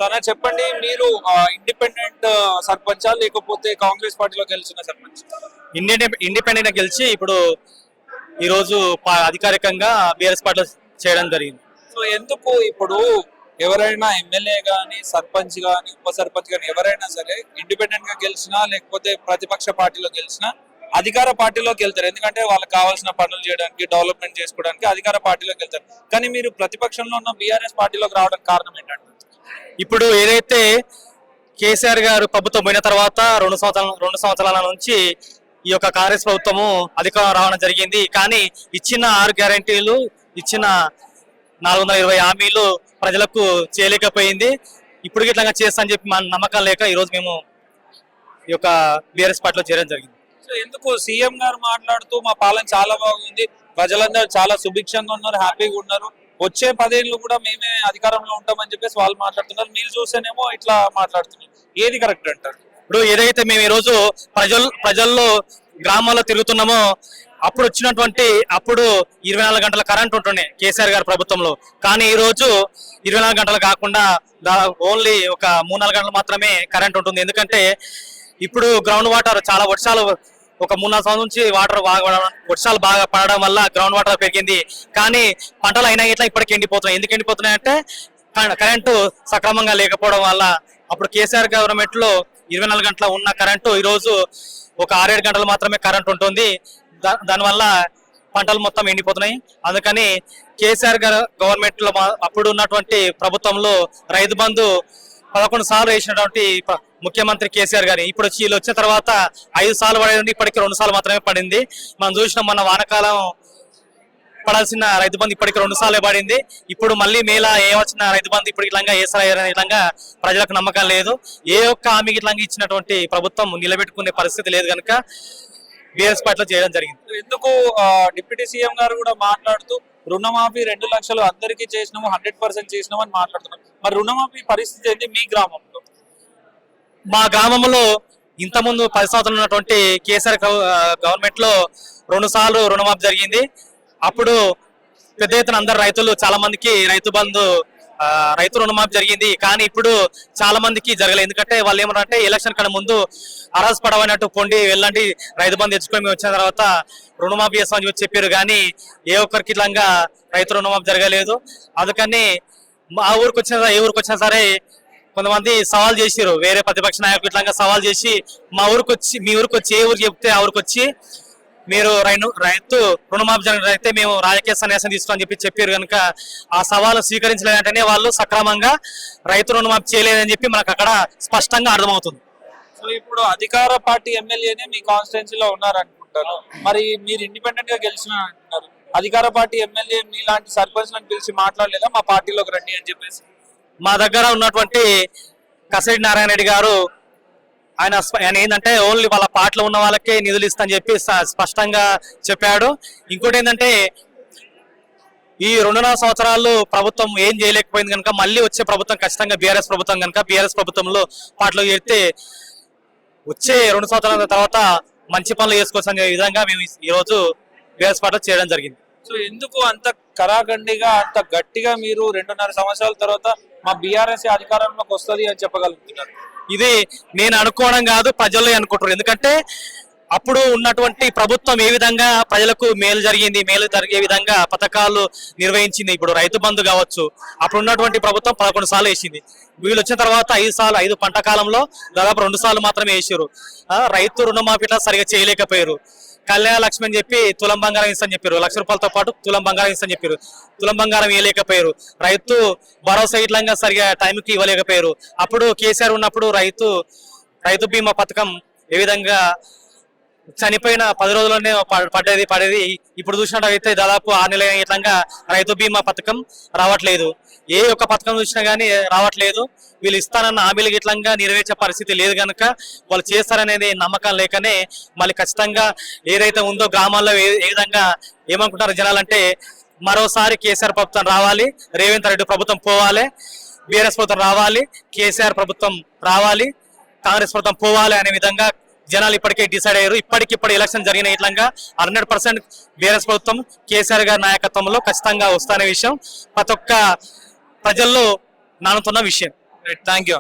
So అలా చెప్పండి, మీరు ఇండిపెండెంట్ సర్పంచా లేకపోతే కాంగ్రెస్ పార్టీలో గెలిచిన సర్పంచ్? ఇండిపెండెంట్ గెలిచి ఇప్పుడు ఈ రోజు అధికారికంగా బీఆర్ఎస్ పార్టీలో చేయడం జరిగింది. సో ఎందుకు ఇప్పుడు ఎవరైనా ఎమ్మెల్యే గాని, సర్పంచ్ గాని, ఉప సర్పంచ్ గాని ఎవరైనా సరే ఇండిపెండెంట్ గా గెలిచినా లేకపోతే ప్రతిపక్ష పార్టీలో గెలిచినా అధికార పార్టీలోకి వెళ్తారు. ఎందుకంటే వాళ్ళకి కావాల్సిన పనులు చేయడానికి, డెవలప్మెంట్ చేసుకోవడానికి అధికార పార్టీలోకి వెళ్తారు. కానీ మీరు ప్రతిపక్షంలో ఉన్న బీఆర్ఎస్ పార్టీలోకి రావడానికి కారణం ఏంటంటే, ఇప్పుడు ఏదైతే కేసీఆర్ గారు ప్రభుత్వం పోయిన తర్వాత 2 సంవత్సరాల నుంచి ఈ యొక్క కాంగ్రెస్ ప్రభుత్వము అధికారం రావడం జరిగింది. కానీ ఇచ్చిన 6 గ్యారంటీలు, ఇచ్చిన 420 హామీలు ప్రజలకు చేయలేకపోయింది. ఇప్పుడు ఇట్లా చేస్తా అని చెప్పి మన నమ్మకం లేక ఈ రోజు మేము ఈ యొక్క బీఆర్ఎస్ పార్టీలో చేరడం జరిగింది. సో ఎందుకు సీఎం గారు మాట్లాడుతూ మా పాలన చాలా బాగుంది, ప్రజలందరూ చాలా సుభిక్షంగా ఉన్నారు, హ్యాపీగా ఉన్నారు, వచ్చే 10 ఏళ్ళు కూడా మేమే అధికారంలో ఉంటామని చెప్పేసి వాళ్ళు మాట్లాడుతున్నారు, మీరు చూస్తేనేమో ఇట్లా మాట్లాడుతున్నారు, ఏది కరెక్ట్ అంటారు? ఇప్పుడు ఏదైతే మేము ఈ రోజు ప్రజల్లో గ్రామాల్లో తిరుగుతున్నామో అప్పుడు 24 గంటల కరెంట్ ఉంటుండే కేసీఆర్ గారి ప్రభుత్వంలో. కానీ ఈ రోజు 24 గంటలు కాకుండా ఓన్లీ ఒక 3-4 గంటలు మాత్రమే కరెంట్ ఉంటుంది. ఎందుకంటే ఇప్పుడు గ్రౌండ్ వాటర్ చాలా వర్షాలు ఒక 3-4 సంవత్సరాల నుంచి వర్షాలు బాగా పడడం వల్ల గ్రౌండ్ వాటర్ పెరిగింది. కానీ పంటలు అయినా ఇట్లా ఇప్పటికీ ఎండిపోతున్నాయి. ఎందుకు ఎండిపోతున్నాయి అంటే కరెంటు సక్రమంగా లేకపోవడం వల్ల. అప్పుడు కేసీఆర్ గవర్నమెంట్ లో 24 గంటల ఉన్న కరెంటు ఈ రోజు ఒక 6-7 గంటలు మాత్రమే కరెంట్ ఉంటుంది. దానివల్ల పంటలు మొత్తం ఎండిపోతున్నాయి. అందుకని కేసీఆర్ గవర్నమెంట్ లో అప్పుడు ఉన్నటువంటి ప్రభుత్వంలో రైతు బంధు 11 సార్లు వేసినటువంటి ముఖ్యమంత్రి కేసీఆర్ గారి ఇప్పుడు వీళ్ళు వచ్చిన తర్వాత 5 సార్లు పడేది, ఇప్పటికి 2 సార్లు మాత్రమే పడింది. మనం చూసిన మన వానకాలం పడాల్సిన రైతు బంధు ఇప్పటికి 2 సార్లే పడింది. ఇప్పుడు మళ్ళీ మేలా ఏ వచ్చిన రైతు బంధు ఇప్పుడు ఇట్లా ఇట్లా ప్రజలకు నమ్మకం లేదు. ఏ ఒక్క హామీకి ఇట్లా ఇచ్చినటువంటి ప్రభుత్వం నిలబెట్టుకునే పరిస్థితి లేదు కనుక బీఆర్ఎస్ పార్టీలో చేయడం జరిగింది. ఎందుకు డిప్యూటీ సీఎం గారు కూడా మాట్లాడుతూ రుణమాఫీ 2 లక్షలు అందరికీ చేసినాము, 100% చేసినాము అని మాట్లాడుతున్నారు. మరి రుణమాఫీ పరిస్థితి ఏంటి మీ గ్రామంలో? మా గ్రామంలో ఇంతకుముందు 10 సంవత్సరాలు ఉన్నటువంటి కేసీఆర్ గవర్నమెంట్ లో 2 సార్లు రుణమాఫీ జరిగింది. అప్పుడు పెద్ద ఎత్తున అందరు రైతులు చాలా మందికి రైతు రుణమాఫీ జరిగింది. కానీ ఇప్పుడు చాలా మందికి జరగలేదు. ఎందుకంటే వాళ్ళు ఏమంటారంటే ఎలక్షన్ కన్నా ముందు అరాజ్ పడవైనట్టు పొండి వెళ్ళండి రైతు బంధు తెచ్చుకొని మేము వచ్చిన తర్వాత రుణమాఫీ చేస్తామని చెప్పి చెప్పారు. కానీ ఏ ఒక్కరికి ఇట్లా రైతు రుణమాఫీ జరగలేదు. అందుకని ఏ ఊరికి వచ్చినా సరే కొంతమంది సవాల్ చేసారు, వేరే ప్రతిపక్ష నాయకులు ఇట్లా సవాల్ చేసి మీ ఊరికి వచ్చి ఏ ఊరికి చెప్తే ఆ ఊరికి వచ్చి మీరు రైతు రుణమాఫీ జరిగితే మేము రాజకీయ సన్యాసం తీసుకోమని చెప్పారు. కనుక ఆ సవాలు స్వీకరించలేదంటేనే వాళ్ళు సక్రమంగా రైతు రుణమాఫీ చేయలేదని చెప్పి మనకు అక్కడ స్పష్టంగా అర్థమవుతుంది. సో ఇప్పుడు అధికార పార్టీ ఎమ్మెల్యేనే మీ కాన్స్టిట్యున్సీలో ఉన్నారనుకుంటారు, మరి మీరు ఇండిపెండెంట్ గా గెలిచిన అంటున్నారు, అధికార పార్టీ ఎమ్మెల్యే మీలాంటి సర్పంచ్లను పిలిచి మాట్లాడలేదా మా పార్టీలోకి రండి అని చెప్పేసి? మా దగ్గర ఉన్నటువంటి కసిరెడ్డి నారాయణ రెడ్డి గారు ఆయన ఏంటంటే ఓన్లీ వాళ్ళ పార్టీలో ఉన్న వాళ్ళకే నిధులు ఇస్తా అని చెప్పి స్పష్టంగా చెప్పాడు. ఇంకోటి ఏంటంటే ఈ 2.5 సంవత్సరాలు ప్రభుత్వం ఏం చేయలేకపోయింది కనుక మళ్ళీ వచ్చే ప్రభుత్వం ఖచ్చితంగా బీఆర్ఎస్ ప్రభుత్వం కనుక బీఆర్ఎస్ ప్రభుత్వంలో పార్టీలో చేరితే వచ్చే 2 సంవత్సరాల తర్వాత మంచి పనులు చేసుకోవచ్చు అనే విధంగా మేము ఈ రోజు బీఆర్ఎస్ పార్టీలో చేయడం జరిగింది. సో ఎందుకు అంత కరాఖండిగా, అంత గట్టిగా మీరు 2.5 సంవత్సరాల తర్వాత మా బీఆర్ఎస్ అధికారంలోకి వస్తుంది అని చెప్పగలుగుతున్నారు? ఇది నేను అనుకోవడం కాదు, ప్రజలు అనుకుంటారు. ఎందుకంటే అప్పుడు ఉన్నటువంటి ప్రభుత్వం ఏ విధంగా ప్రజలకు మేలు జరిగే విధంగా పథకాలు నిర్వహించింది. ఇప్పుడు రైతు బంధు కావచ్చు, అప్పుడు ఉన్నటువంటి ప్రభుత్వం 11 సార్లు వేసింది. వీళ్ళు వచ్చిన తర్వాత 5 పంట కాలంలో దాదాపు 2 సార్లు మాత్రమే వేసారు. రైతు రుణమాఫీ సరిగా చేయలేకపోయారు. కళ్యాణ లక్ష్మి అని చెప్పి తులం బంగారం ఇస్తని చెప్పారు, ₹1,00,000తో పాటు తులం బంగారం ఇస్తని చెప్పారు. తులం బంగారం ఇవ్వలేకపోయారు. రైతు భరోసా ఇట్లా సరిగా టైంకి ఇవ్వలేకపోయారు. అప్పుడు కేసీఆర్ ఉన్నప్పుడు రైతు బీమా పథకం ఏ విధంగా చనిపోయిన 10 రోజుల్లోనే పడేది. ఇప్పుడు చూసినట్టయితే దాదాపు 6 నెలల ఇట్లా రైతు బీమా పథకం రావట్లేదు. ఏ ఒక్క పథకం చూసినా గానీ రావట్లేదు. వీళ్ళు ఇస్తానన్న హామీలు ఇట్లా నెరవేర్చే పరిస్థితి లేదు కనుక వాళ్ళు చేస్తారనేది నమ్మకం లేకనే మళ్ళీ ఖచ్చితంగా ఏదైతే ఉందో గ్రామాల్లో ఏ విధంగా ఏమనుకుంటారు జనాలంటే మరోసారి కేసీఆర్ ప్రభుత్వం రావాలి, రేవంత్ రెడ్డి ప్రభుత్వం పోవాలి, బీఆర్ఎస్ ప్రభుత్వం రావాలి, కేసీఆర్ ప్రభుత్వం రావాలి, కాంగ్రెస్ ప్రభుత్వం పోవాలి అనే విధంగా జనాలు ఇప్పటికే డిసైడ్ అయ్యారు. ఇప్పటికిప్పుడు ఎలక్షన్ జరిగిన ఇట్లా 100% బీఆర్ఎస్ ప్రభుత్వం కేసీఆర్ గారి నాయకత్వంలో ఖచ్చితంగా వస్తానే విషయం ప్రతి ఒక్క ప్రజల్లో నానుతున్న విషయం. Thank you.